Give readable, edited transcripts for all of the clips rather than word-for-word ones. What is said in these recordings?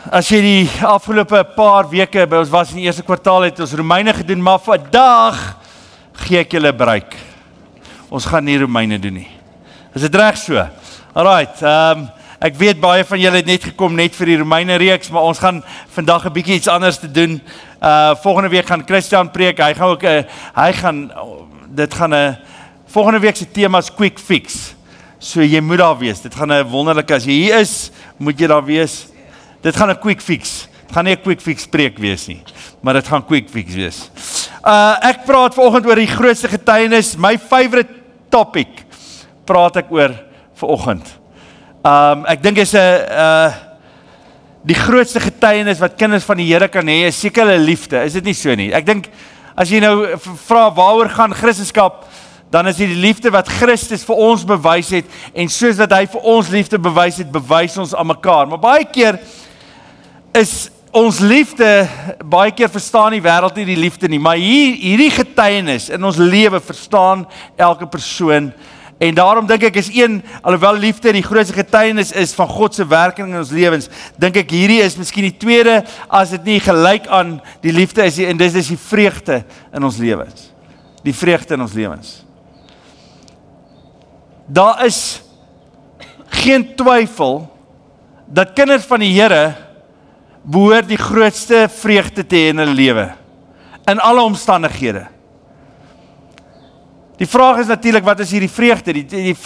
As jy die afgelope paar weke by ons was in die eerste kwartaal het ons Romeine gedoen, maar vandag gee ek julle 'n break. Ons gaan nie Romeine doen nie. Is dit reg so? Alright, ek weet baie van julle het net gekom net vir die Romeine reeks, maar ons gaan vandag 'n bietjie iets anders te doen. Volgende week gaan Christian preek. Hy gaan ook volgende week se tema is quick fix. So jy moet daar wees. Dit gaan 'n wonderlike, as jy hier is, moet jy daar wees. Dit gaan 'n quick fix. Dit gaan nie 'n quick fix preek wees nie, maar dit gaan quick fix wees. Ek praat vanoggend oor die grootste getuienis, my favorite topic praat ek oor vanoggend. Ek dink is die grootste getuienis wat kinders van die Here kan hê, is seker hulle liefde. Is dit nie so nie? Ek dink as jy nou vra waaroor gaan Christendom, dan is dit die liefde wat Christus vir ons bewys het, en soos wat hy vir ons liefde bewys het, bewys ons aan mekaar. Maar baie keer is ons liefde, baie keer verstaan die wêreld nie die liefde nie, maar hierdie getuienis in ons lewe verstaan elke persoon, en daarom dink ek is alhoewel liefde die grootste getuienis is van God se werking in ons lewens, dink ek hierdie is miskien die tweede, as dit nie gelyk aan die liefde is, en dis die vreugde in ons lewens. Die vreugde in ons lewens. Daar is geen twyfel dat kinders van die Here behoort die grootste vreugde te hê in hulle lewe, in alle omstandighede. Die vraag is natuurlik, wat is hierdie vreugde?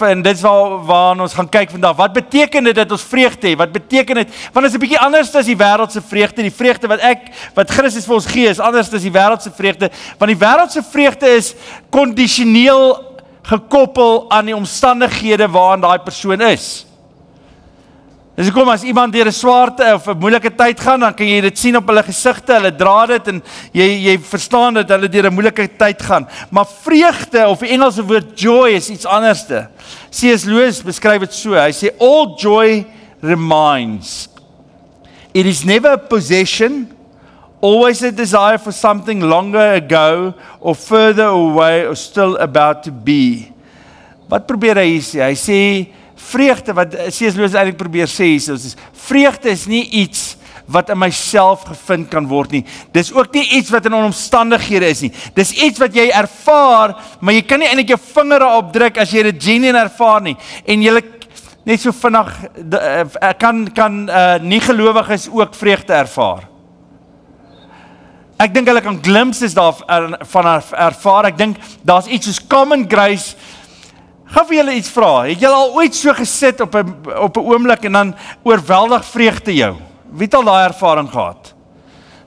En dit is waar ons gaan kyk vandag. Wat beteken dit dat ons vreugde het? Wat beteken dit? Want dit is 'n bietjie anders as die wêreldse vreugde. Die vreugde wat Christus vir ons gee, is anders as die wêreldse vreugde. Want die wêreldse vreugde is kondisioneel gekoppel aan die omstandighede waarin daai persoon is. Dus kom, as iemand deur 'n swaarte of 'n moeilike tyd gaan, dan kan jy dit sien op hulle gesigte, hulle dra dit en jy verstaan dat hulle deur 'n moeilike tyd gaan. Maar vreugde, of die Engelse woord joy, is iets anderste. C.S. Lewis beskryf dit so, hy sê, all joy remains. It is never a possession, always a desire for something longer ago, or further away, or still about to be. Wat probeer hy sê? Hy sê, vreugde, wat C.S. Lewis eintlik probeer sê, is vreugde is nie iets wat in myself gevind kan word nie. Dis ook nie iets wat in omstandighede is nie. Dis iets wat jy ervaar, maar jy kan nie eintlik jou vinger daarop druk as jy dit genuine ervaar nie. En jy net so vinnig kan nie gelowiges ook vreugde ervaar. Ek dink hulle kan glimpses daarvan ervaar. Ek dink daar's iets soos common grace. Gaan vir julle iets vra. Het julle al ooit so gesit op 'n oomblik en dan oorweldig vreugde jou? Wie het al daai ervaring gehad?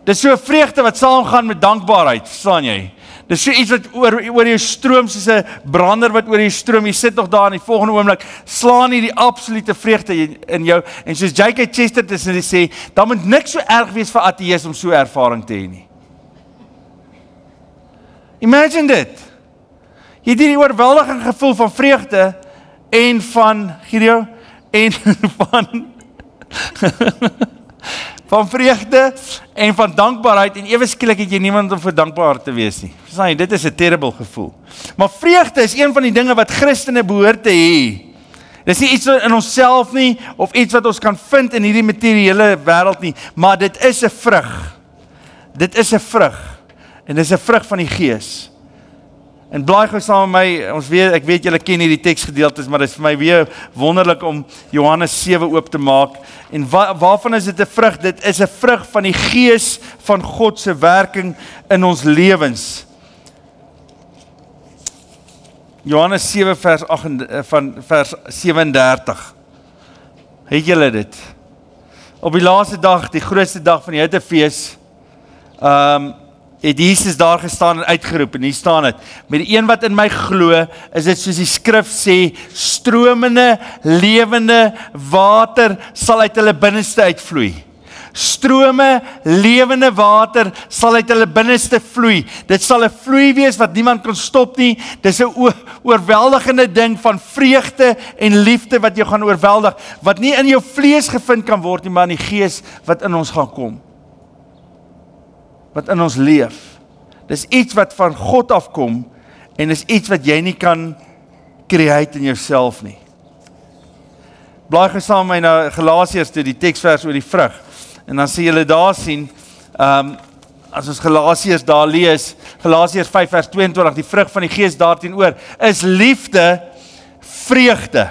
Dis so 'n vreugde wat saamgaan met dankbaarheid, verstaan jy? Dis so iets wat oor jou stroom, soos 'n brander wat oor jou stroom. Jy sit nog daar in die volgende oomblik, slaan jy die absolute vreugde in jou. En soos J.K. Chesterton sê, dan moet niks so erg wees vir ateïs om so 'n ervaring te hê nie. Imagine dit. Jy het hierdie oorweldigende gevoel van vreugde en van, Gideon, en van vreugde en van dankbaarheid, en ewe skielik het jy niemand om vir dankbaar te wees nie. Verstaan jy, dit is 'n terrible gevoel. Maar vreugde is een van die dinge wat Christene behoort te hê. Dis nie iets in onsself nie, of iets wat ons kan vind in hierdie materiële wêreld nie, maar dit is 'n vrug. Dit is 'n vrug, en dit is 'n vrug van die Gees. En blaai gou saam met my, ek weet julle ken hierdie teksgedeeltes, maar dit is vir my weer wonderlik om Johannes 7 oop te maak. En waarvan is dit 'n vrug? Dit is 'n vrug van die Gees van God se werking in ons lewens. Johannes 7 vers 37. Het julle dit? Op die laaste dag, die grootste dag van die Hittefees, het Jesus daar gestaan en uitgeroep, en hier staan het, met die een wat in my glo, is dit soos die skrif sê, stromende, lewende water sal uit hulle binneste uitvloei. Strome, lewende water sal uit hulle binneste vloei. Dit sal 'n vloei wees wat niemand kan stop nie. Dis 'n oorweldigende ding van vreugde en liefde wat jou gaan oorweldig, wat nie in jou vlees gevind kan word nie, maar in die Gees wat in ons gaan kom. Wat in ons leef. Dis iets wat van God afkom, en is iets wat jy nie kan create in jouself nie. Blaai gou saam met my na Galasiërs toe, die teksvers oor die vrug. En dan sê julle daar sien, as ons Galasiërs daar lees, Galasiërs 5 vers 22, die vrug van die Gees daarteenoor, is liefde, vreugde.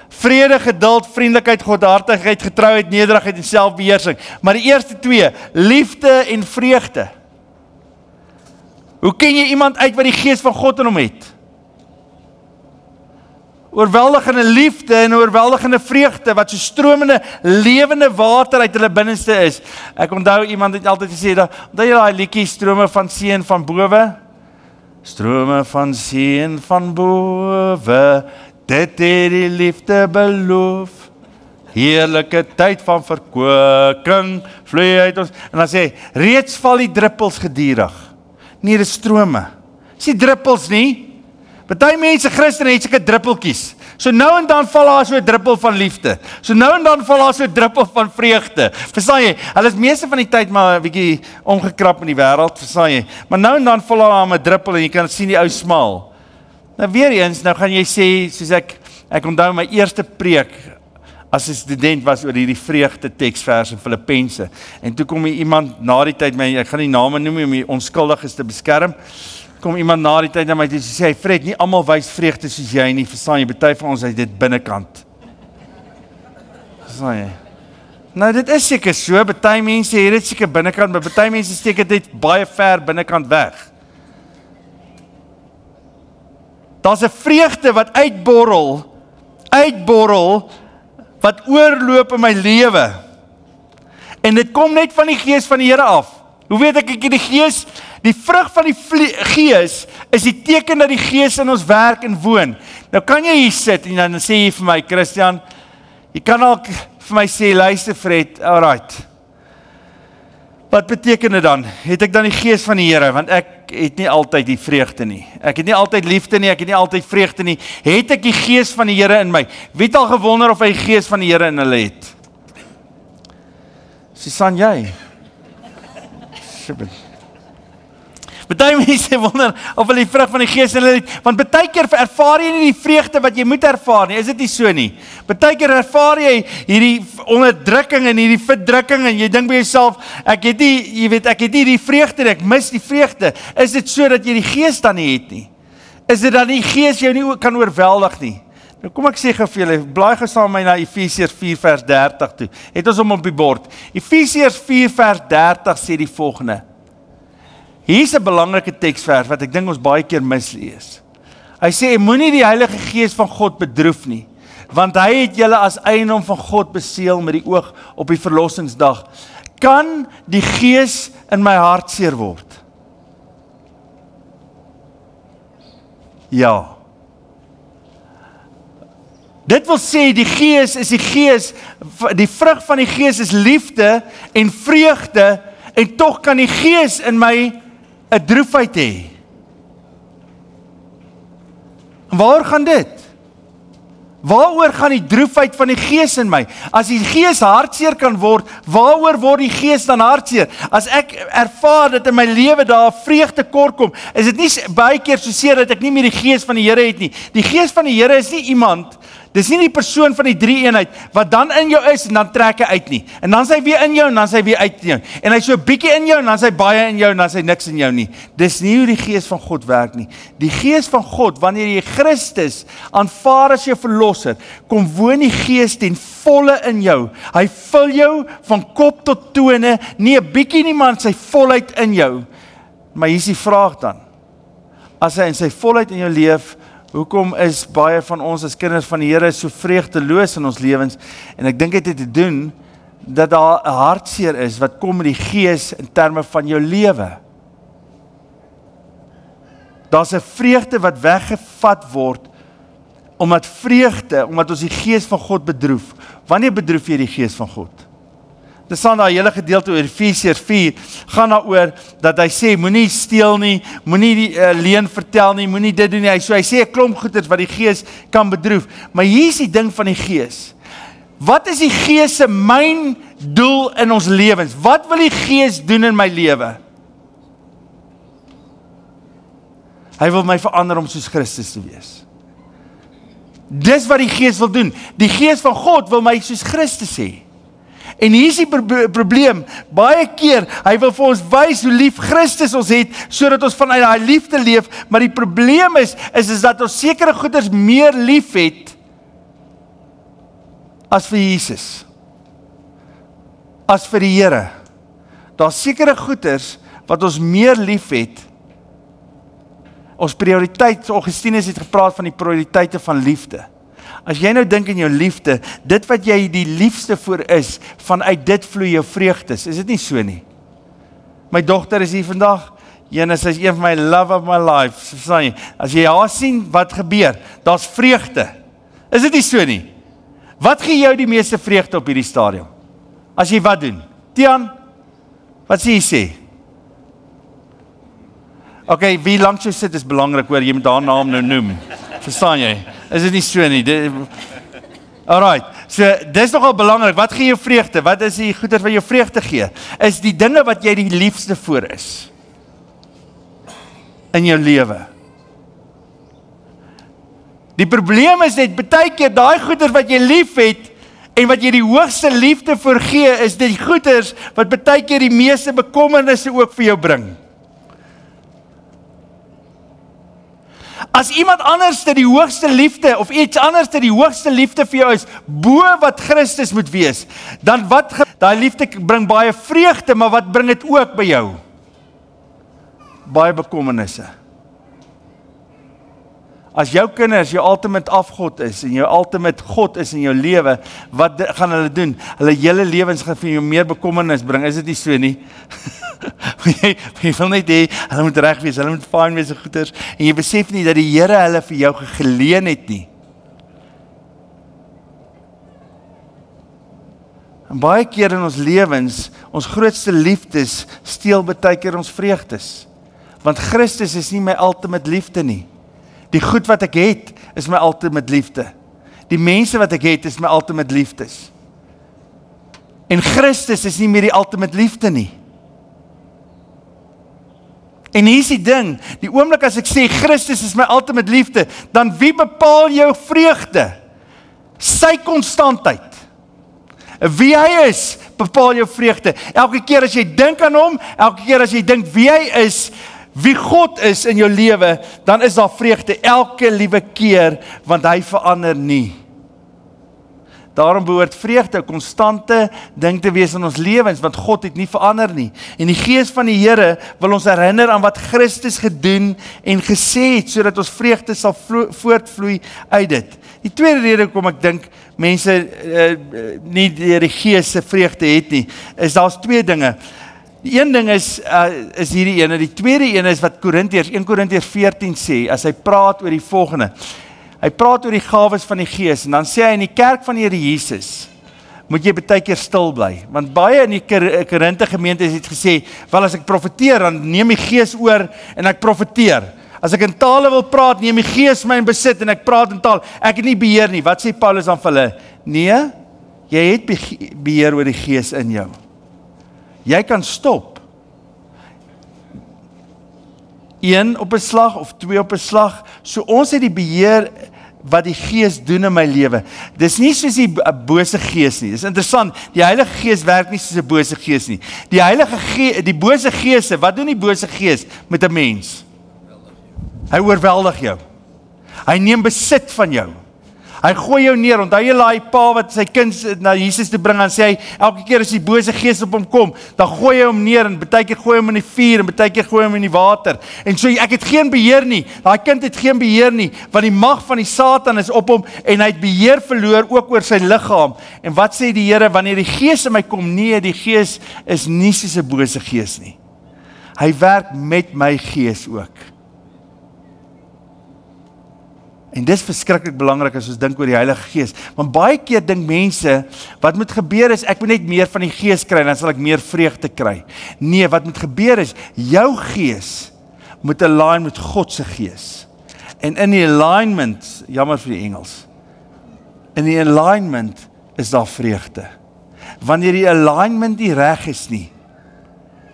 Vrede, geduld, vriendelikheid, godhartigheid, getrouheid, nederigheid en selfbeheersing. Maar die eerste twee, liefde en vreugde. Hoe ken jy iemand uit wat die Gees van God in hom het? Oorweldigende liefde en oorweldigende vreugde, wat so stromende, lewende water uit hulle binneste is. Ek onthou, iemand het altyd gesê, onthou jy daai liedjie, strome van see en van bowe? Strome van see en van bowe, dit het die liefde beloof. Heerlike tyd van verkwikking, vloei uit ons. En dan sê, reeds val die druppels gedurig. Nie die strome. Dis nie druppels nie. Party mense, Christene, het seker druppeltjies. So nou en dan val daar so 'n druppel van liefde. So nou en dan val daar so 'n druppel van vreugde. Verstaan jy? Hulle is meeste van die tyd maar 'n bietjie omgekrap in die wêreld, verstaan jy? Maar nou en dan val daar 'n druppel en jy kan sien die ou smaal. Nou weer eens, nou gaan jy sê, soos ek onthou my eerste preek as 'n student was oor hierdie vreugde teksvers in Filippense. En toe kom iemand na die tyd, ek gaan nie name noem om die onskuldiges te beskerm, kom iemand na die tyd na my toe sê, hy Fred, nie almal wys vreugde soos jy nie, verstaan jy, party van ons het dit binnekant. Verstaan jy? Nou dit is seker so, party mense het dit seker binnekant, maar party mense steek dit baie ver binnekant weg. Daar's 'n vreugde wat uitborrel, wat oorloop in my lewe. En dit kom net van die Gees van die Here af. Hoe weet ek die Gees? Die vrug van die Gees is die teken dat die Gees in ons werk en woon. Nou kan jy hier sit en dan sê jy vir my, Christian, jy kan ook vir my sê, luister Fred, alright. Wat beteken dit dan? Het ek dan die Gees van die Here? Want ek het nie altyd die vreugde nie. Ek het nie altyd liefde nie, ek het nie altyd vreugde nie. Het ek die Gees van die Here in my? Wie het al gewonder of hy die Gees van die Here in hulle het? Susan, jy? Party mense wonder of hulle die vrug van die Gees in hulle het, want baie keer ervaar jy nie die vreugde wat jy moet ervaar nie, is dit nie so nie? Baie keer ervaar jy hierdie onderdrukking en hierdie verdrukking en jy dink by jouself, ek het nie die vreugde nie, ek mis die vreugde. Is dit so dat jy die Gees dan nie het nie? Is dit dan die Gees jou nie kan oorweldig nie? Nou kom ek sê gou vir julle, blaai gou saam met my na Efesiërs 4 vers 30 toe. Het ons hom op die bord. Efesiërs 4 vers 30 sê die volgende. Hier's 'n belangrike teksvers wat ek dink ons baie keer mislees. Hy sê, moenie die Heilige Gees van God bedroef nie, want hy het julle as eiendom van God beseël met die oog op die verlossingsdag. Kan die Gees in my hart seer word? Ja. Dit wil sê, die Gees is die Gees, die vrug van die Gees is liefde en vreugde, en tog kan die Gees in my 'n droefheid hê. Waar gaan dit? Waaroor gaan die droefheid van die Gees in my? As die Gees hartseer kan word, waaroor word die Gees dan hartseer? As ek ervaar dat in my lewe daar 'n vreugde kort kom, is dit nie baie keer so seer dat ek nie meer die Gees van die Here het nie. Die Gees van die Here is nie iemand, dis nie die persoon van die drie eenheid, wat dan in jou is en dan trek hy uit nie. En dan is hy weer in jou en dan is hy weer uit jou. En hy so 'n bietjie in jou en dan is hy baie in jou en dan is hy niks in jou nie. Dis nie hoe die Gees van God werk nie. Die Gees van God, wanneer jy Christus aanvaar as jou verlosser, kom woon die Gees ten volle in jou. Hy vul jou van kop tot tone, nie 'n bietjie nie, maar sy volheid in jou. Maar hier is die vraag dan. As hy in sy volheid in jou leef, hoekom is baie van ons as kinders van die Here so vreugdeloos in ons lewens? En ek dink dit het te doen dat daar 'n hartseer is wat kom met die Gees in terme van jou lewe. Daar's 'n vreugde wat weggevat word omdat ons die Gees van God bedroef. Wanneer bedroef jy die Gees van God? Dit staan daar 'n hele gedeelte oor Efesiërs 4, gaan daaroor dat hy sê, moenie steel nie, moenie die leuen vertel nie, moenie dit doen nie. Hy sê 'n klomp goeders wat die Gees kan bedroef. Maar hier is die ding van die Gees. Wat is die Gees se myn doel in ons lewens? Wat wil die Gees doen in my lewe? Hy wil my verander om soos Christus te wees. Dis wat die Gees wil doen. Die Gees van God wil my soos Christus hê. En hier is die probleem, baie keer, hy wil vir ons wys hoe lief Christus ons het, sodat ons vanuit daai liefde leef, maar die probleem is dat ons sekere goeders meer lief het, as vir Jesus, as vir die Here. Daar's sekere goeders, wat ons meer lief het, ons prioriteit, Augustinus het gepraat van die prioriteite van liefde. As jy nou dink in jou liefde, dit wat jy die liefste voor is, vanuit dit vloei jou vreugdes, is dit nie so nie? My dogter is hier vandag, sy is een van my love of my life, as jy haar sien, wat gebeur? Daar's vreugde, is dit nie so nie? Wat gee jou die meeste vreugde op hierdie stadium? As jy wat doen? Tian, wat sê jy sê? Okay, wie langs jou sit is belangrik, hoor, jy moet haar naam nou noem. Verstaan jy? Is dit nie so nie? Alright, so dis nogal belangrik, wat gee jou vreugde? Wat is die goeders wat jou vreugde gee? Is die dinge wat jy die liefste voor is in jou lewe. Die probleem is net, baie keer daai goeders wat jy lief het, en wat jy die hoogste liefde voor gee, is die goeders wat baie keer die meeste bekommernisse ook vir jou bring. As iemand anders die hoogste liefde, of iets anders die hoogste liefde vir jou is, bo wat Christus moet wees, dan daai liefde bring baie vreugde, maar wat bring dit ook by jou? Baie bekommernisse. As jou kinders jou ultimate afgod is, en jou ultimate God is in jou lewe, wat gaan hulle doen? Hulle hele lewens gaan vir jou meer bekommernis bring, is dit nie so nie? jy wil net hê, hulle moet reg wees, hulle moet fyn wees en goeders, en jy besef nie dat die Here hulle vir jou geleen het nie. En baie keer in ons lewens, ons grootste liefdes, steel baie keer ons vreugdes. Want Christus is nie my ultimate liefde nie. Die goed wat ek het, is my ultimate liefde. Die mense wat ek het, is my ultimate liefdes. En Christus is nie meer die ultimate liefde nie. En hier is die ding, die oomblik as ek sê, Christus is my ultimate liefde, dan wie bepaal jou vreugde? Sy konstantheid. Wie hy is, bepaal jou vreugde. Elke keer as jy dink aan hom, elke keer as jy dink wie hy is, wie God is in jou lewe, dan is daar vreugde elke liewe keer, want hy verander nie. Daarom behoort vreugde 'n konstante ding te wees in ons lewens, want God het nie verander nie. En die Gees van die Here wil ons herinner aan wat Christus gedoen en gesê het, sodat ons vreugde sal voortvloei uit dit. Die tweede rede hoekom ek dink mense nie die Gees se vreugde het nie, is daar's twee dinge. Die een ding is hierdie ene, die tweede ene is wat 1 Korintiërs 14 sê, as hy praat oor die volgende. Hy praat oor die gawes van die Gees, en dan sê hy, in die kerk van die Here Jesus, moet jy baie keer stil bly, want baie in die Korinthe gemeente het gesê, wel as ek profeteer, dan neem die Gees oor, en ek profeteer. As ek in tale wil praat, neem die Gees my in besit, en ek praat in taal, ek het nie beheer nie. Wat sê Paulus dan vir hulle? Nee, jy het beheer oor die Gees in jou. Jy kan stop. 1 op 'n slag of 2 op 'n slag. So ons het die beheer wat die Gees doen in my lewe. Dis nie soos die bose gees nie. Dis interessant. Die Heilige Gees werk nie soos 'n bose gees nie. Die bose geeste, wat doen die bose gees met 'n mens? Hy oorweldig jou. Hy neem besit van jou. Hy gooi jou neer. Onthou jy daai pa wat sy kind na Jesus te bring en sê hy, elke keer as die bose gees op hom kom, dan gooi hy hom neer en baie keer gooi hom in die vuur en baie keer gooi hom in die water. En so ek het geen beheer nie. Daai kind het geen beheer nie, want die mag van die Satan is op hom en hy het beheer verloor ook oor sy liggaam. En wat sê die Here wanneer die Gees in my kom? Nee, die Gees is nie soos 'n bose gees nie. Hy werk met my gees ook. En dis verskriklik belangrik as ons dink oor die Heilige Gees. Want baie keer dink mense, wat moet gebeur is, ek moet net meer van die Gees kry, dan sal ek meer vreugde kry. Nee, wat moet gebeur is, jou gees moet align met God se gees. En in die alignment, jammer vir die Engels, in die alignment is daar vreugde. Wanneer die alignment nie reg is nie,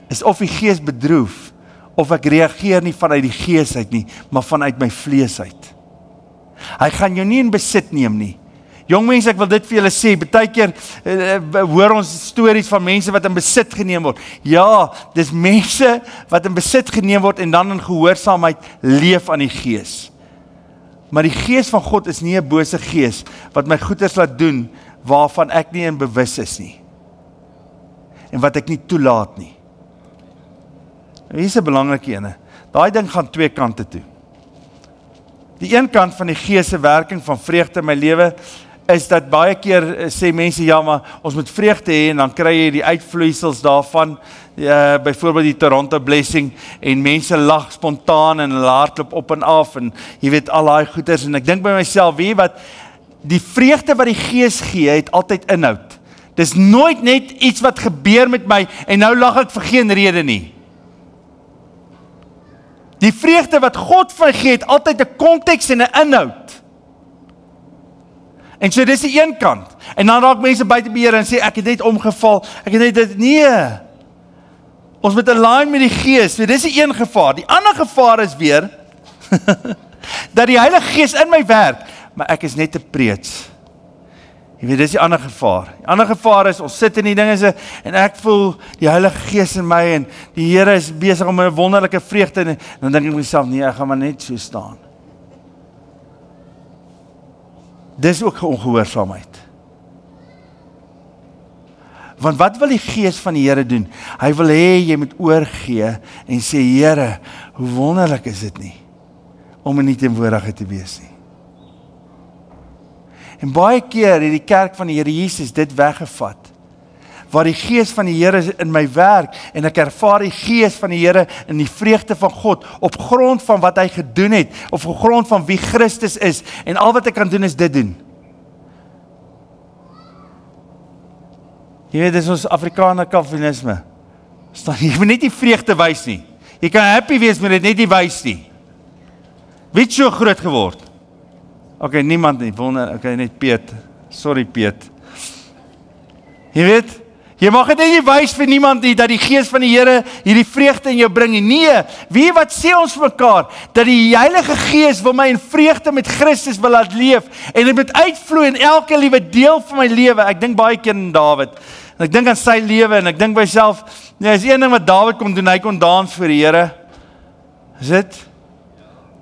is of die gees bedroef, of ek reageer nie vanuit die gees uit nie, maar vanuit my vlees uit. Hy gaan jou nie in besit neem nie. Jong mense, ek wil dit vir julle sê, baie keer hoor ons stories van mense wat in besit geneem word. Ja, dis mense wat in besit geneem word en dan in gehoorsaamheid leef aan die Gees. Maar die Gees van God is nie 'n bose gees wat my goeders laat doen waarvan ek nie in bewus is nie. En wat ek nie toelaat nie. Hier is 'n belangrike ene. Daai ding gaan twee kante toe. Die een kant van die Gees se werking van vreugde in my lewe is dat baie keer sê mense, ja, maar ons moet vreugde hê en dan kry jy die uitvloeisels daarvan, byvoorbeeld die Toronto Blessing, en mense lag spontaan en hulle hardloop op en af en jy weet al daai goeders, en ek dink by myself, weet jy wat, die vreugde wat die Gees gee, het altyd inhoud. Dis nooit net iets wat gebeur met my en nou lag ek vir geen rede nie. Die vreugde wat God vir my gee, het altyd 'n konteks en 'n inhoud. En so dis die een kant. En dan raak mense buite beheer en sê, ek het net omgeval, ek het net dit, nee. Ons moet align met die Gees, so dis die een gevaar. Die ander gevaar is weer, dat die Heilige Gees in my werk, maar ek is net te preets. Jy weet, dis die ander gevaar. Die ander gevaar is, ons sit in die dinge en ek voel die Heilige Gees in my en die Here is besig om 'n wonderlike vreugde en dan dink ek myself, nee, ek gaan maar net so staan. Dis ook ongehoorsaamheid. Want wat wil die Gees van die Here doen? Hy wil hê jy moet oorgee en sê, Here, hoe wonderlik is dit nie, om in die teenwoordigheid te wees nie. En baie keer het die kerk van die Here Jesus dit weggevat, waar die Gees van die Here in my werk, en ek ervaar die Gees van die Here in die vreugde van God, op grond van wat hy gedoen het, of op grond van wie Christus is, en al wat ek kan doen is dit doen. Jy weet, dis ons Afrikaner Calvinisme. Jy moet net die vreugde wys nie. Jy kan happy wees met dit net nie wys nie. Wie het so groot geword? Okay, niemand nie, okay, net Piet. Sorry Piet. Jy weet, jy mag dit nie wys vir niemand nie, dat die Gees van die Here hierdie vreugde in jou bring nie. Nee, wie wat sê ons vir mekaar, dat die Heilige Gees wil my in vreugde met Christus wil laat leef, en dit moet uitvloei in elke liewe deel van my lewe. Ek dink baie keer aan Dawid, en ek dink aan sy lewe, en ek dink by myself, nee, is een ding wat Dawid kon doen, hy kon dans vir die Here. Is dit?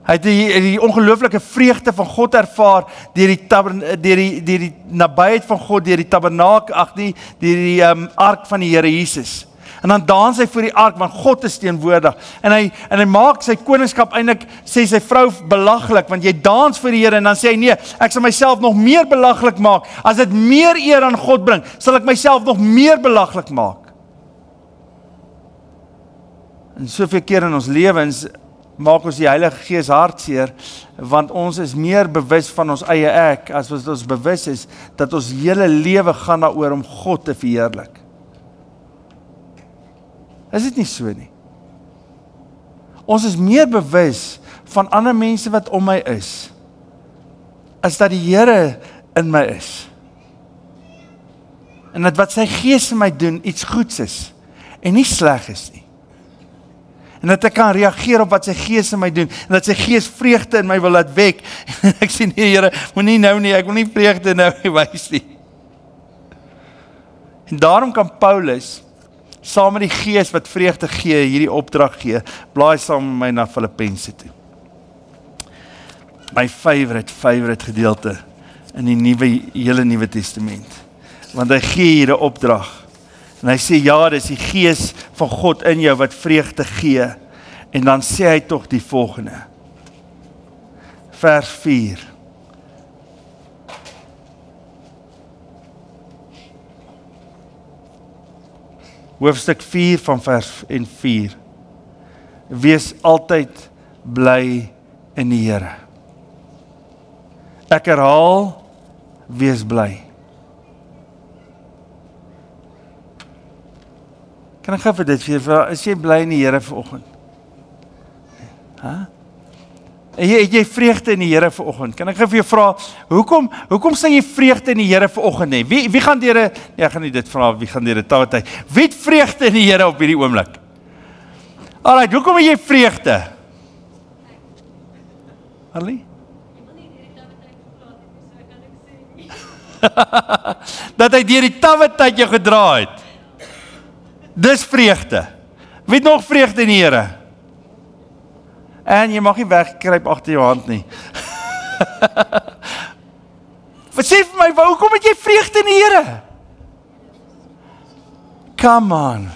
Hy het die ongelooflike vreugde van God ervaar deur die nabyheid van God, deur die tabernakel, deur die ark van die Here Jesus. En dan dans hy voor die ark, want God is teenwoordig. En hy maak sy koningskap eintlik, sê sy vrou, belaglik, want jy dans voor die Here, en dan sê hy, nee, ek sal myself nog meer belaglik maak. As dit meer eer aan God bring, sal ek myself nog meer belaglik maak. En soveel keer in ons lewens, maak ons die Heilige Gees hartseer, want ons is meer bewus van ons eie ek, as wat ons bewus is, dat ons hele lewe gaan daaroor om God te verheerlik. Is dit nie so nie? Ons is meer bewus van ander mense wat om my is, as dat die Here in my is. En dat wat sy Gees in my doen, iets goeds is, en nie sleg is nie. En dat ek kan reageer op wat sy Gees in my doen, en dat sy Gees vreugde in my wil laat wek, en ek sê, nee Here, moenie nou nie, ek wil nie vreugde nou nie wys nie. En daarom kan Paulus, saam met die Gees wat vreugde gee, hierdie opdrag gee, blaai saam met my na Filippense toe. My favorite gedeelte in die hele Nuwe Testament. Want hy gee hier 'n opdrag. En hy sê, ja, dis die Gees van God in jou wat vreugde gee. En dan sê hy tog die volgende. Vers 4. Hoofstuk 4 van vers 4. Wees altyd bly in die Here. Ek herhaal, wees bly. Kan ek gou vir dit vir jou vra, is jy bly in die Here vanoggend? Het jy vreugde in die Here vanoggend? Kan ek gou vir jou vra, hoekom sê jy vreugde in die Here vanoggend nie? Wie gaan deur ek gaan nie dit vra, wie gaan deur 'n tawe tyd? Wie het vreugde in die Here op hierdie oomblik? Alright, hoekom het jy vreugde? Harlie? Dat hy deur die tawwe tyd jou gedra het. Dis vreugde. Wie het nog vreugde in die Here? En jy mag nie wegkruip agter jou hand nie. Sê vir my, hoekom het jy vreugde in die Here? Come on.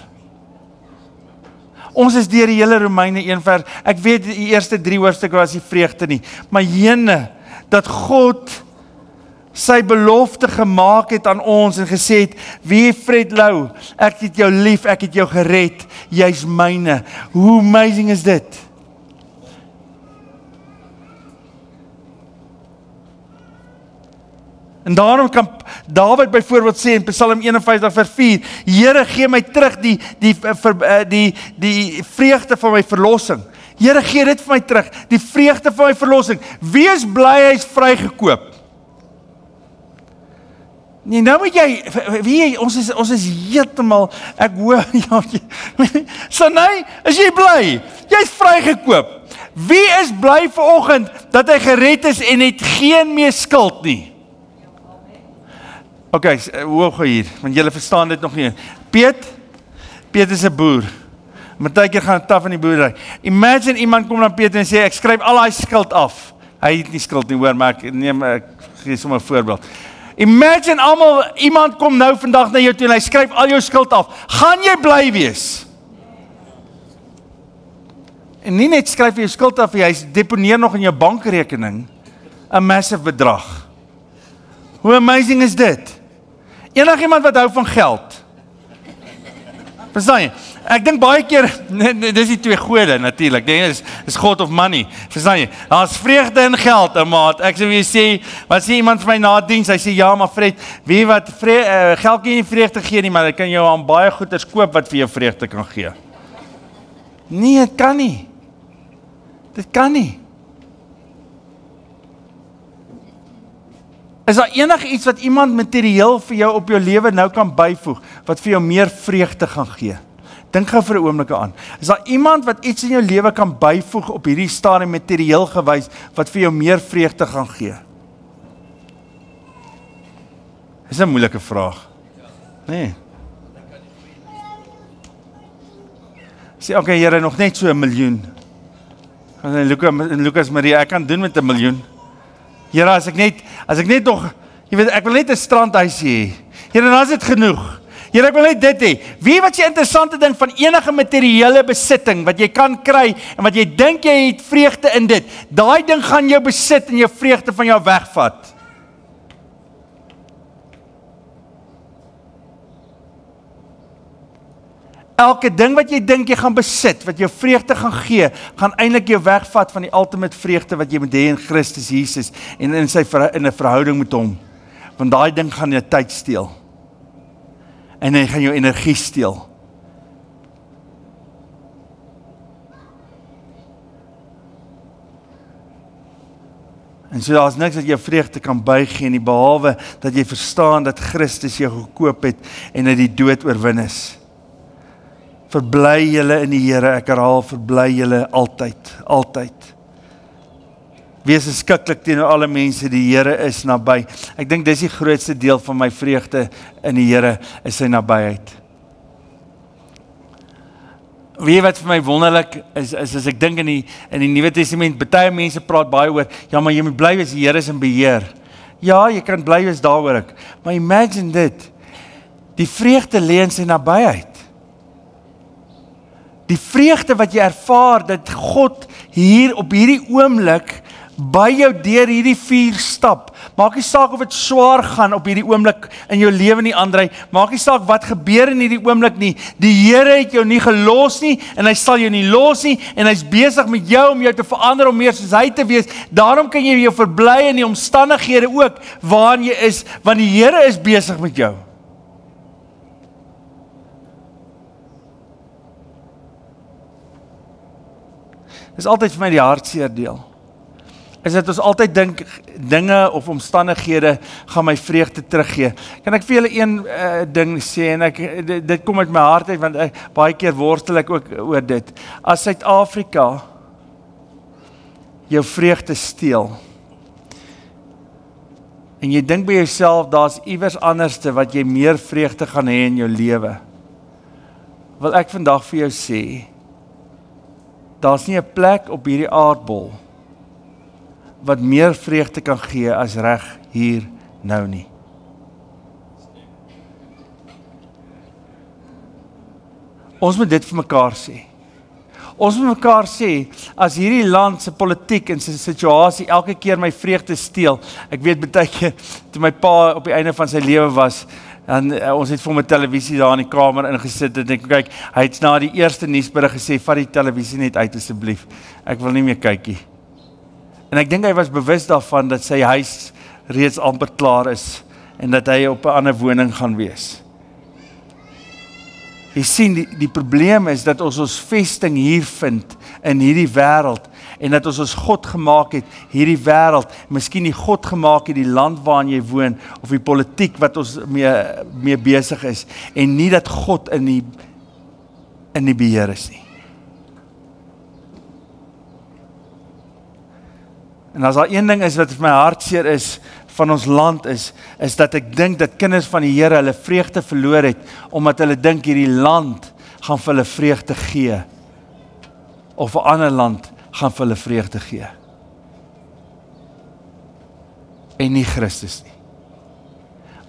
Ons is deur die hele Romeine 1 vers. Ek weet die eerste 3 hoofstukke was nie vreugde nie, maar jene, dat God sy belofte gemaak het aan ons en gesê het, wie Fred Lou, ek het jou lief, ek het jou gered, jy's myne. Hoe amazing is dit? En daarom kan Dawid byvoorbeeld sê in Psalm 51 vers 4, Here gee my terug die vreugde van my verlossing. Here gee dit vir my terug, die vreugde van my verlossing. Wees bly hy is vrygekoop. Nee, nou moet jy, ons is heeltemal, ek hoor, Sanay, is jy bly? Jy is vrygekoop. Wie is bly vanoggend dat hy gered is en het geen meer skuld nie? Ok, hoe gou hier, want julle verstaan dit nog nie. Piet is 'n boer. Partykeer gaan dit taf in die boerdery. Imagine iemand kom na Piet en sê, ek skryf al daai skuld af. Hy het nie skuld nie, hoor, maar ek gee sommer 'n voorbeeld. Imagine iemand kom nou vandag na jou toe en hy skryf al jou skuld af. Gaan jy bly wees? En nie net skryf jy jou skuld af, hy deponeer nog in jou bankrekening 'n massive bedrag. Hoe amazing is dit? Enigiemand wat hou van geld. Verstaan jy? Ek dink baie keer, dis die twee gode natuurlik. Die een is God of money. Verstaan jy? Daar's vreugde in geld, maat. Ek sou weer sê, wat sê iemand vir my na diens? Hy sê ja, maar Fred, wie wat geld kan nie vreugde gee nie, maar dit kan jou aan baie goeders koop wat vir jou vreugde kan gee. Nee, dit kan nie. Dit kan nie. Is daar enige iets wat iemand materieel vir jou op jou lewe nou kan byvoeg, wat vir jou meer vreugde gaan gee? Dink gou vir 'n oomblik aan. Is daar iemand wat iets in jou lewe kan byvoeg op hierdie stadium materieel gewys, wat vir jou meer vreugde gaan gee? Dis 'n moeilike vraag. Nee. Sê, okay, Here, nog net so 1 miljoen. En Lucas Maria, ek kan doen met 1 miljoen. Here, as ek net nog, jy weet, ek wil net 'n strandhuis hê. Here, dan is dit genoeg. Here, ek wil net dit hê. Wie wat jy interessante ding van enige materiële besitting wat jy kan kry en wat jy dink jy het vreugde in dit. Daai ding gaan jou besit en jou vreugde van jou wegvat. Elke ding wat jy dink jy gaan besit, wat jou vreugde gaan gee, gaan eintlik jou wegvat van die ultimate vreugde wat jy moet hê in Christus Jesus en in 'n verhouding met hom. Want daai ding gaan jou tyd steel. En hy gaan jou energie steel. En so daar's niks wat jou vreugde kan bygee nie, behalwe dat jy verstaan dat Christus jou gekoop het en dat die dood oorwin is. Verbly julle in die Here, ek herhaal, verbly julle altyd, altyd. Wees beskiklik teenoor alle mense, die Here is naby. Ek dink dis die grootste deel van my vreugde in die Here, is sy nabyheid. Weet wat vir my wonderlik is as ek dink in die Nuwe Testament, baie mense praat baie oor, ja, maar jy moet bly wees, die Here is in beheer. Ja, jy kan bly wees daaroor ek. Maar imagine dit, die vreugde lê in sy nabyheid. Die vreugde wat jy ervaar, dat God hier op hierdie oomblik by jou deur hierdie vuur stap. Maak nie saak of dit swaar gaan op hierdie oomblik in jou lewe nie, Andrei. Maak nie saak wat gebeur in hierdie oomblik nie. Die Here het jou nie gelos nie en hy sal jou nie los nie en hy's besig met jou om jou te verander om meer soos hy te wees. Daarom kan jy jou verbly in die omstandighede ook waarin jy is, want die Here is besig met jou. Dis altyd vir my die hartseer deel. Is dat ons altyd dink, dinge of omstandighede gaan my vreugde teruggee. Kan ek vir julle een ding sê, en dit kom uit my hart uit, want baie keer worstel ek ook oor dit. As Suid-Afrika jou vreugde steel, en jy dink by jouself, daar's iewers anderste wat jy meer vreugde gaan hê in jou lewe, wil ek vandag vir jou sê, daar's nie 'n plek op hierdie aardbol wat meer vreugde kan gee as reg hier nou nie. Ons moet dit vir mekaar sê. Ons moet mekaar sê, as hierdie land se politiek en sy situasie elke keer my vreugde steel, ek weet baie keer, toe my pa op die einde van sy lewe was, en ons het vir hom 'n televisie daar in die kamer ingesit, en ek kyk, hy het na die eerste nuusberig gesê, vat die televisie net uit asseblief, ek wil nie meer kyk nie. En ek dink hy was bewus daarvan, dat sy huis reeds amper klaar is, en dat hy op 'n ander woning gaan wees. Jy sien, die probleem is dat ons vesting hier vind, in hierdie wêreld, en dat ons God gemaak het, hierdie wêreld, miskien nie God gemaak het, die land waarin jy woon, of die politiek wat ons mee besig is, en nie dat God in die beheer is nie. En as daar een ding is wat vir my hartseer is, van ons land is dat ek dink dat kinders van die Here hulle vreugde verloor het, omdat hulle dink hierdie land gaan vir hulle vreugde gee, of 'n ander land gaan vir hulle vreugde gee. En nie Christus nie.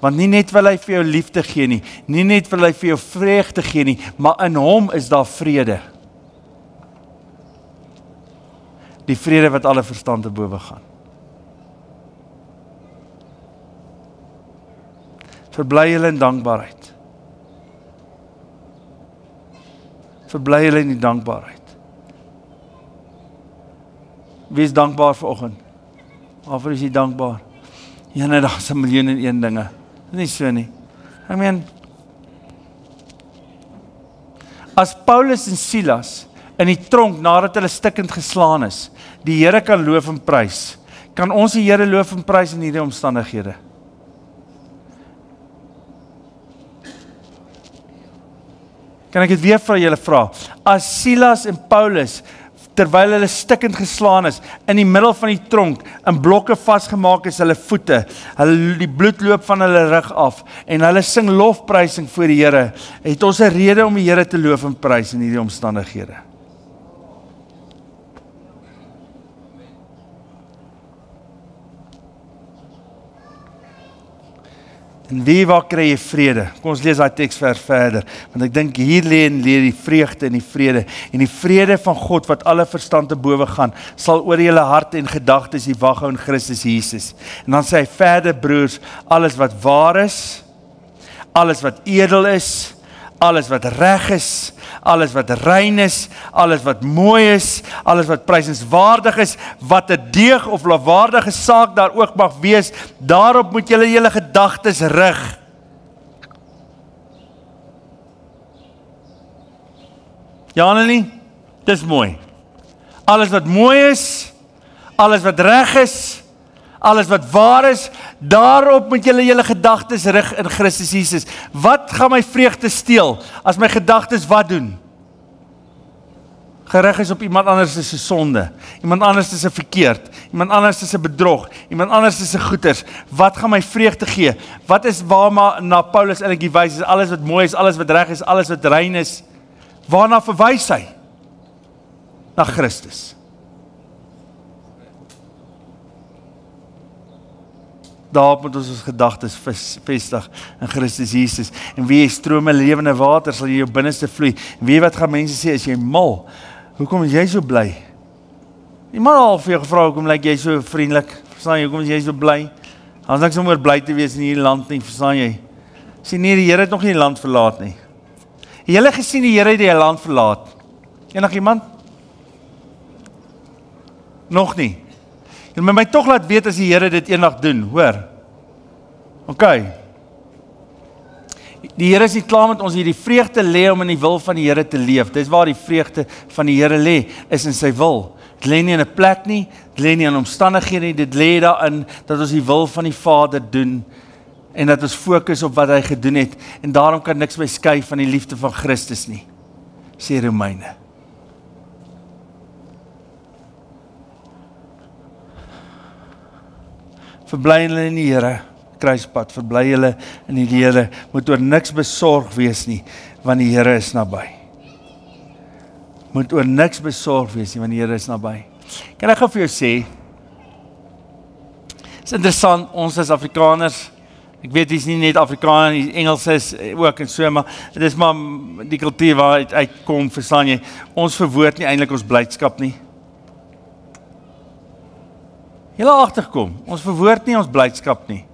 Want nie net wil hy vir jou liefde gee nie, nie net wil hy vir jou vreugde gee nie, maar in hom is daar vrede. Die vrede wat alle verstand te bowe gaan. Verbly julle in dankbaarheid. Verbly julle in die dankbaarheid. Wees dankbaar vanoggend. Waarvoor is jy dankbaar? Ja, net daar's 'n miljoen en een dinge. Dit is nie so nie. I mean, as Paulus en Silas in die tronk nadat hulle stikkend geslaan is, die Here kan loof en prys, kan ons die Here loof en prys in hierdie omstandighede? Kan ek dit weer vir julle vra? As Silas en Paulus, terwyl hulle stikkend geslaan is, in die middel van die tronk, in blokke vasgemaak is hulle voete, die bloed loop van hulle rug af, en hulle sing lofprysing voor die Here, het ons 'n rede om die Here te loof en prys in hierdie omstandighede. En waar kry jy vrede? Kom ons lees daai teksvers verder, want ek dink hier lê die vreugde en die vrede. En die vrede van God wat alle verstand te bowe gaan, sal oor julle harte en gedagtes die wag hou in Christus Jesus. En dan sê hy verder, broers, alles wat waar is, alles wat edel is, alles wat reg is, alles wat rein is, alles wat mooi is, alles wat prysenswaardig is, wat 'n deeg of lofwaardige saak daar ook mag wees, daarop moet julle julle gedagtes rig. Ja, Annelie, dis mooi. Alles wat mooi is, alles wat reg is, alles wat waar is, daarop moet julle julle gedagtes rig in Christus Jesus. Wat gaan my vreugde steel, as my gedagtes wat doen? Gerig is op iemand anders se sonde, iemand anders se verkeerd, iemand anders se bedrog, iemand anders se goeders. Wat gaan my vreugde gee? Wat is waarna na Paulus eintlik wys, is alles wat mooi is, alles wat reg is, alles wat rein is. Waarna verwys hy? Na Christus. Daarop moet ons gedagtes vestig in Christus Jesus. En wie jy strome lewende water sal jy jou binneste vloei. En weet wat gaan mense sê as jy mal? Hoekom is jy so bly? Iemand al vir jou gevra, hoekom lyk jy so vriendelik? Verstaan jy, hoekom is jy so bly? Ons niks om oor bly te wees in hierdie land nie, verstaan jy? Sê nee, die Here het nog nie die land verlaat nie. Het julle gesien die Here het die land verlaat? Enigiemand? Nog nie. Jy moet my tog laat weet as die Here dit eendag doen, hoor? OK. Die Here is nie klaar met ons hier, die vreugde lê om in die wil van die Here te leef. Dis waar die vreugde van die Here lê, is in sy wil. Dit lê nie in 'n plek nie, dit lê nie in omstandighede nie, dit lê daarin dat ons die wil van die Vader doen en dat ons fokus op wat hy gedoen het, en daarom kan niks my skei van die liefde van Christus nie, sê Romeine. verbly julle in die Here, kruispad, verbly julle in die Here, moet oor niks besorg wees nie, want die Here is naby. Moet oor niks besorg wees nie, want die Here is naby. Kan ek gou vir jou sê, is interessant, ons as Afrikaners, ek weet dit is nie net Afrikaner, die Engels is ook en so, maar dit is maar die kultuur waar het uitkom, verstaan jy, ons verwoord nie eintlik ons blydskap nie. Julle agterkom, ons verwoord nie ons blydskap nie.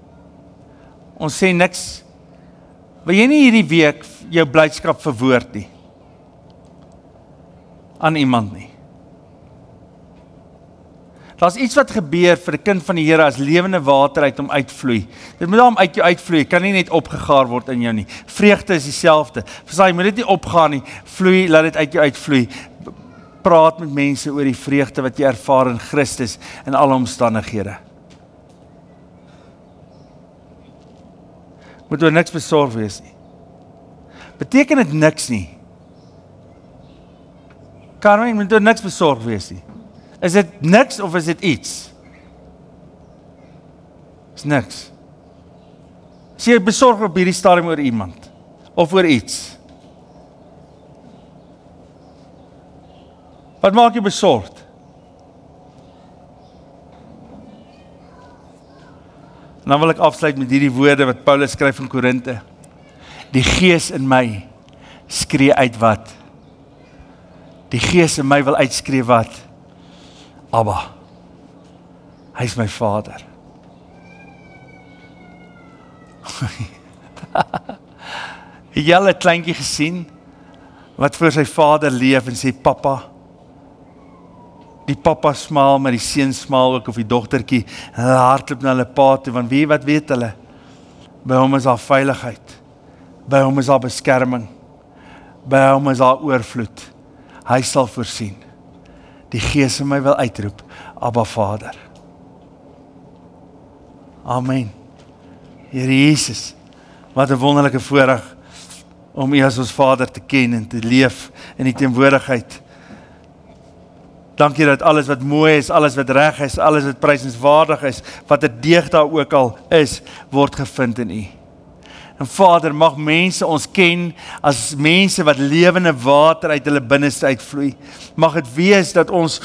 Ons sê niks, wil jy nie hierdie week jou blydskap verwoord nie, aan iemand nie. Daar's iets wat gebeur vir 'n kind van die Here as lewende water uit hom uitvloei. Dit moet hom uit jou uitvloei, kan nie net opgegaar word in jou nie. Vreugde is dieselfde. Verstaan jy, moet dit nie opgaan nie, vloei, laat dit uit jou uitvloei. Praat met mense oor die vreugde wat jy ervaar in Christus in alle omstandighede. Moet oor niks besorg wees nie. Beteken dit niks nie? Carmen, moet oor niks besorg wees nie. Is dit niks of is dit iets? Is niks. Is jy besorg op hierdie stadium oor iemand? Of oor iets? Wat maak jy besorgd? En dan wil ek afsluit met hierdie woorde wat Paulus skryf in Korinte. Die Gees in my skree uit wat? Die Gees in my wil uitskree wat? Abba, hy is my Vader. Het jy al 'n kleintjie gesien wat voor sy vader leef en sê papa? Die papa smaal, maar die seun smaal ook, of die dogtertjie, en hulle hardloop na hulle pa toe, want wat weet hulle? By hom is daar veiligheid, by hom is daar beskerming, by hom is daar oorvloed. Hy sal voorsien. Die Gees in my wil uitroep, Abba Vader. Amen. Here Jesus, wat 'n wonderlike voorreg om U as ons Vader te ken en te leef in die teenwoordigheid. Dankie dat alles wat mooi is, alles wat reg is, alles wat prysenswaardig is, wat 'n deeg daar ook al is, word gevind in U. En Vader, mag mense ons ken as mense wat lewende water uit hulle binneste uitvloei. Mag dit wees dat ons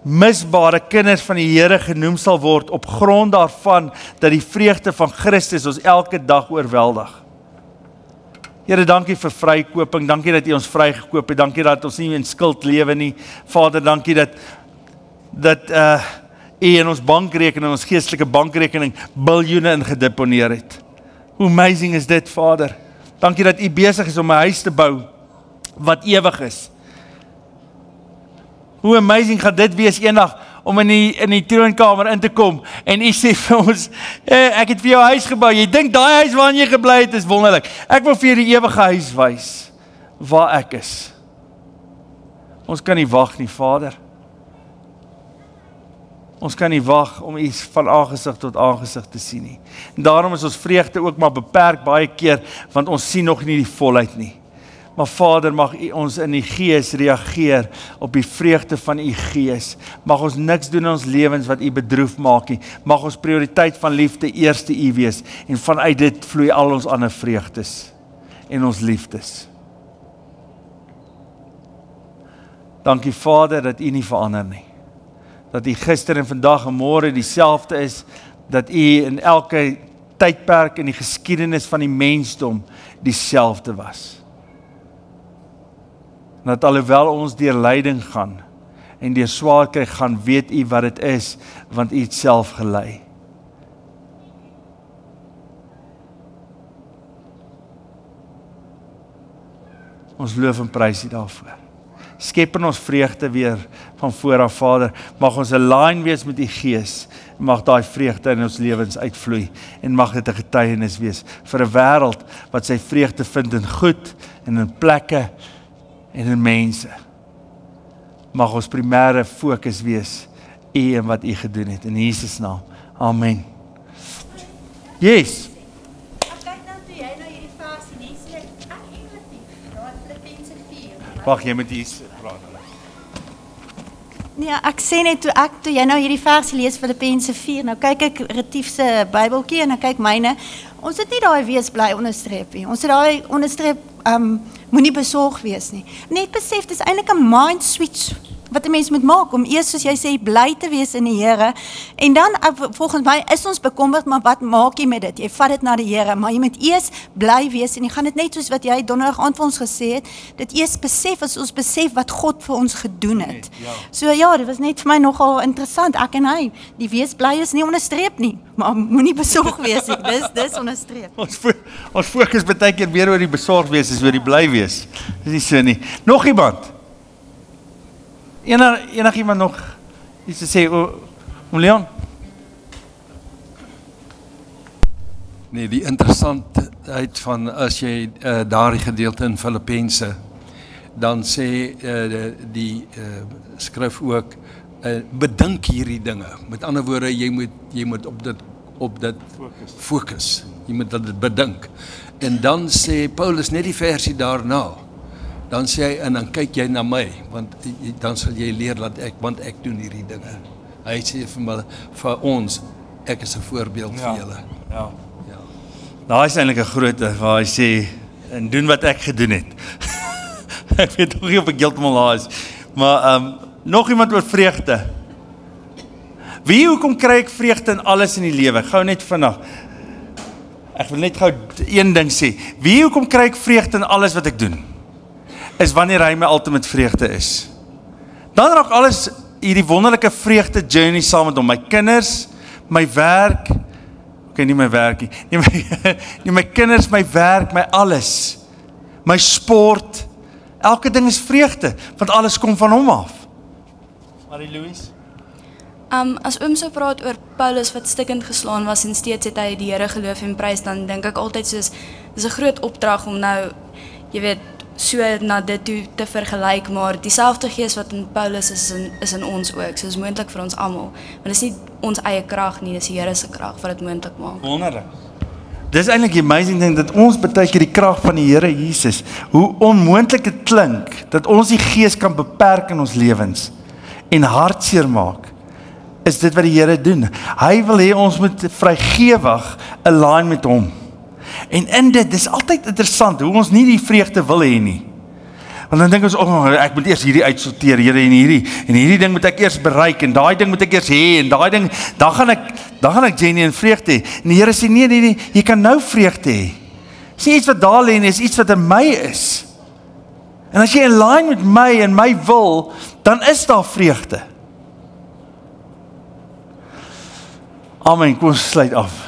onmisbare kinders van die Here genoem sal word op grond daarvan dat die vreugde van Christus ons elke dag oorweldig. Here, dankie vir vrykoping, dankie dat U ons vrygekoop het, dankie dat ons nie in skuld lewe nie. Vader, dankie dat U in ons bankrekening, ons geestelike bankrekening, biljoene ingedeponeer het. Hoe amazing is dit, Vader? Dankie dat U besig is om 'n huis te bou wat ewig is. Hoe amazing gaan dit wees eendag om in die troonkamer in te kom en U sê vir ons, ek het vir jou huis gebou, jy dink daai huis waarin jy gebly het is wonderlik. Ek wil vir die ewige huis wys waar ek is. Ons kan nie wag nie, Vader. Ons kan nie wag om U van aangesig tot aangesig te sien nie. En daarom is ons vreugde ook maar beperk baie keer, want ons sien nog nie die volheid nie. Maar Vader, mag U ons in die Gees reageer op die vreugde van U Gees. Mag ons niks doen in ons lewens wat U bedroef maak nie. Mag ons prioriteit van liefde eerste U wees, en vanuit dit vloei al ons ander vreugdes en ons liefdes. Dankie Vader dat U nie verander nie. Dat U gister en vandag en môre dieselfde is, dat U in elke tydperk in die geskiedenis van die mensdom dieselfde was. En dat alhoewel ons deur lyding gaan en deur swaar kry gaan, weet U wat dit is, want U het self gelei. Ons loof en prys U daarvoor. Skep in ons vreugde weer van voor af, Vader. Mag ons align wees met U Gees. Mag daai vreugde in ons lewens uitvloei. En mag dit 'n getuienis wees vir 'n wêreld wat sy vreugde vind in goed en in plekke en in mense. Mag ons primêre fokus wees U en wat U gedoen het. In Jesus naam. Amen. Yes. Wacht, jy moet iets praat. Nee, ek sê net toe jy nou hierdie versie lees Filippense 4, nou kyk ek Retief se Bybeltjie en dan kyk myne. Ons het nie daai wees bly onderstreep nie. Ons het daai onderstreep moenie besorg wees nie. Net besef dis eintlik 'n mind switch wat 'n mens moet maak om eers soos jy sê bly te wees in die Here. En dan volgens my is ons bekommerd, maar wat maak jy met dit? Jy vat dit na die Here, maar jy moet eers bly wees en jy gaan dit net soos wat jy donderdag aand vir ons gesê het, dit eers besef as ons besef wat God vir ons gedoen het. Ja. So ja, dit was net vir my nogal interessant. Ek en hy, die wees bly is nie onderstreep nie, maar moenie besorg wees nie. Dis onderstreep. Ons fokus baie keer meer oor die besorg wees as oor die bly wees. Dis nie so nie. Nog iemand? Enig iemand nog iets te sê? Leon? Nee, die interessantheid van as jy daardie gedeelte in Filippense, dan sê die skryf ook, bedink hierdie dinge. Met ander woorde, jy moet op dit fokus. Jy moet dit bedink. En dan sê Paulus net die versie daarna, dan sê hy, en dan kyk jy na my, want dan sal jy leer want ek doen hierdie dinge. Hy sê vir ons, ek is 'n voorbeeld vir julle. Ja. Daar is eintlik 'n groot waar hy sê, en doen wat ek gedoen het. Ek weet nog nie of ek heeltemal daar is, maar nog iemand oor vreugde. Hoekom kry ek vreugde in alles in die lewe? Gou net vinnig. Ek wil net gou een ding sê. Hoekom kry ek vreugde in alles wat ek doen? Is wanneer hy my ultimate vreugde is. Dan raak alles hierdie wonderlike vreugde journey saam met hom. My kinders, my werk, nie my werk nie, my kinders, my werk, my alles, my sport, elke ding is vreugde, want alles kom van hom af. Marie-Louise? As oom so praat oor Paulus wat stikkend geslaan was en steeds het hy die Here geloof en prys, dan dink ek altyd soos, dis 'n groot opdrag om nou, jy weet, so na dit toe te vergelyk, maar dieselfde gees wat in Paulus is in ons ook, so is moontlik vir ons almal, want dit is nie ons eie krag nie, dis die Here se krag wat dit moontlik maak. Wonderlik. Dis eintlik die amazing ding, dat ons baie keer die krag van die Here Jesus, hoe onmoontlik dit klink, dat ons die gees kan beperk in ons lewens, en hartseer maak, is dit wat die Here doen. Hy wil hê ons moet vrygewig align met hom. En in dit, dis altyd interessant, hoe ons nie die vreugde wil hê nie. Want dan dink ons, ek moet eers hierdie uitsorteer, Here, en hierdie ding moet ek eers bereik, en daai ding moet ek eers hê, en daai ding, dan gaan ek genuine vreugde hê. En die Here sê, nee, jy kan nou vreugde hê. Dis nie iets wat daar lê nie, is iets wat in my is. En as jy align met my en my wil, dan is daar vreugde. Amen, kom ons sluit af.